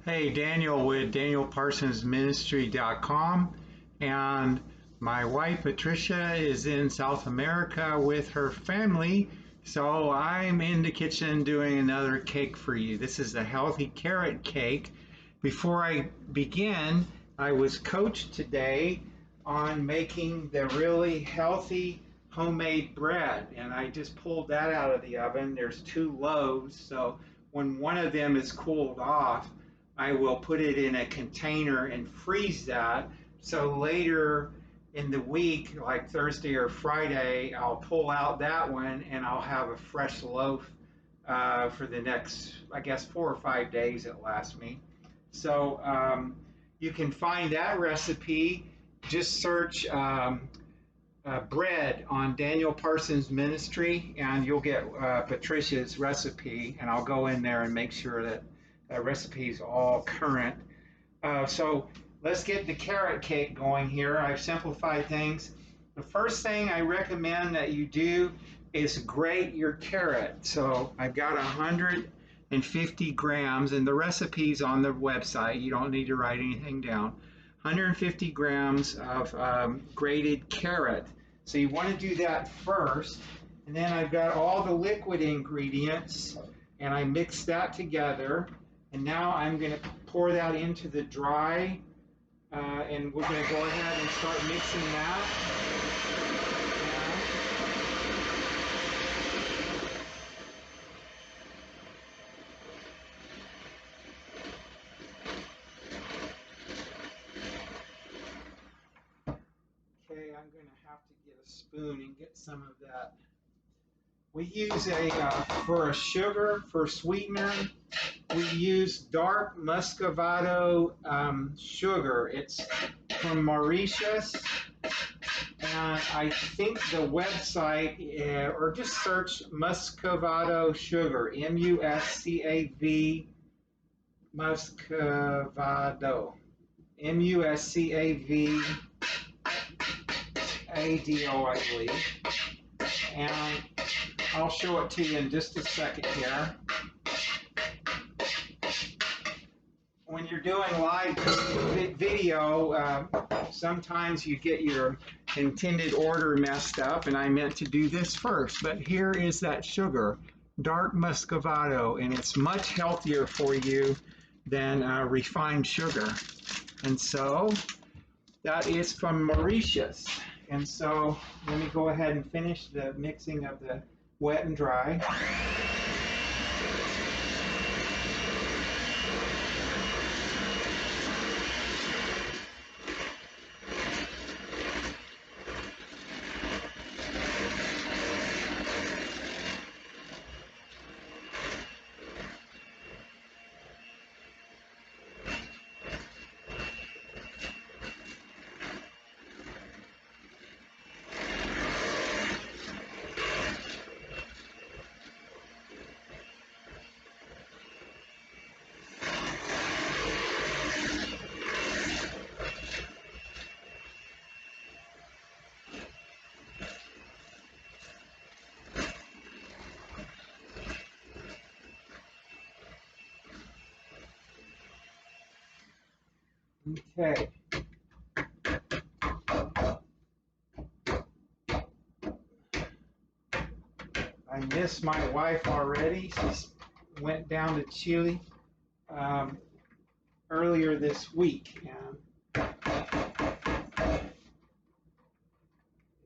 Hey, Daniel with DanielParsonsMinistry.com, and my wife Patricia is in South America with her family, so I'm in the kitchen doing another cake for you. This is a healthy carrot cake. Before I begin, I was coached today on making the really healthy homemade bread, and I just pulled that out of the oven. There's two loaves, so when one of them is cooled off, I will put it in a container and freeze that. So later in the week, like Thursday or Friday, I'll pull out that one and I'll have a fresh loaf for the next, I guess, 4 or 5 days it lasts me. So you can find that recipe. Just search bread on Daniel Parsons Ministry, and you'll get Patricia's recipe, and I'll go in there and make sure that recipe is all current. So let's get the carrot cake going here. I've simplified things. The first thing I recommend that you do is grate your carrot. So I've got 150 grams, and the recipe's on the website. You don't need to write anything down. 150 grams of grated carrot. So you want to do that first. And then I've got all the liquid ingredients, and I mix that together. And now I'm going to pour that into the dry, and we're going to go ahead and start mixing that. Okay, I'm going to have to get a spoon and get some of that. We use for a sugar, for sweetener, we use dark Muscovado sugar. It's from Mauritius, and I think the website, or just search Muscovado sugar, M-U-S-C-A-V, Muscovado, M-U-S-C-A-V-A-D-O, I believe. And I'll show it to you in just a second here. When you're doing live video, sometimes you get your intended order messed up, and I meant to do this first. But here is that sugar, dark Muscovado, and it's much healthier for you than refined sugar. And so that is from Mauritius. And so let me go ahead and finish the mixing of the wet and dry. Okay. I miss my wife already. She went down to Chile earlier this week, and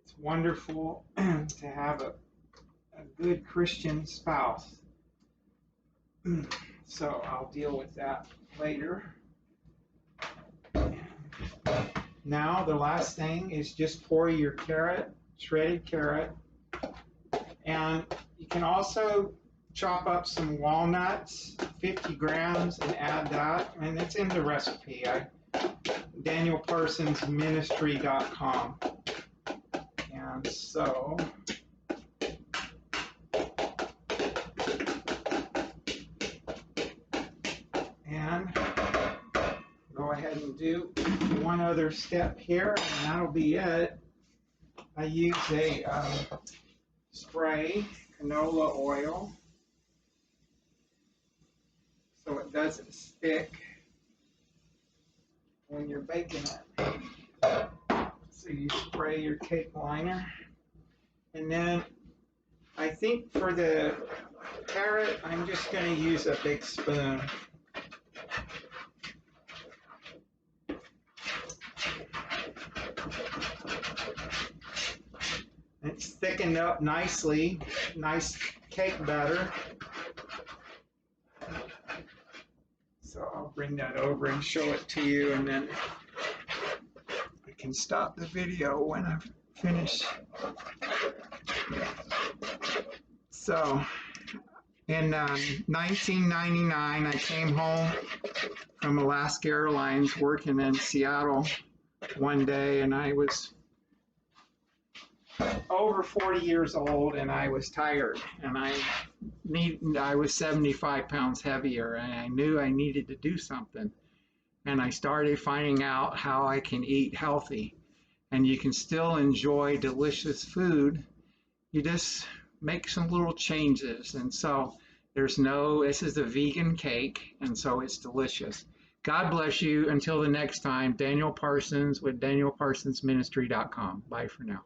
it's wonderful to have a good Christian spouse. So I'll deal with that later. Now the last thing is just pour your carrot, shredded carrot, and you can also chop up some walnuts, 50 grams, and add that, and it's in the recipe. DanielParsonsMinistry.com. And so go ahead and do one other step here, and that'll be it. I use a spray canola oil so it doesn't stick. when you're baking it. So you spray your cake liner. And then I think for the carrot, I'm just going to use a big spoon. It's thickened up nicely, nice cake batter. So I'll bring that over and show it to you, and then I can stop the video when I've finished. So in 1999, I came home from Alaska Airlines working in Seattle one day, and I was over 40 years old, and I was tired, and I was 75 pounds heavier, and I knew I needed to do something. And I started finding out how I can eat healthy, and you can still enjoy delicious food. You just make some little changes. And so this is a vegan cake, and so it's delicious. God bless you. Until the next time, Daniel Parsons with DanielParsonsMinistry.com. Bye for now.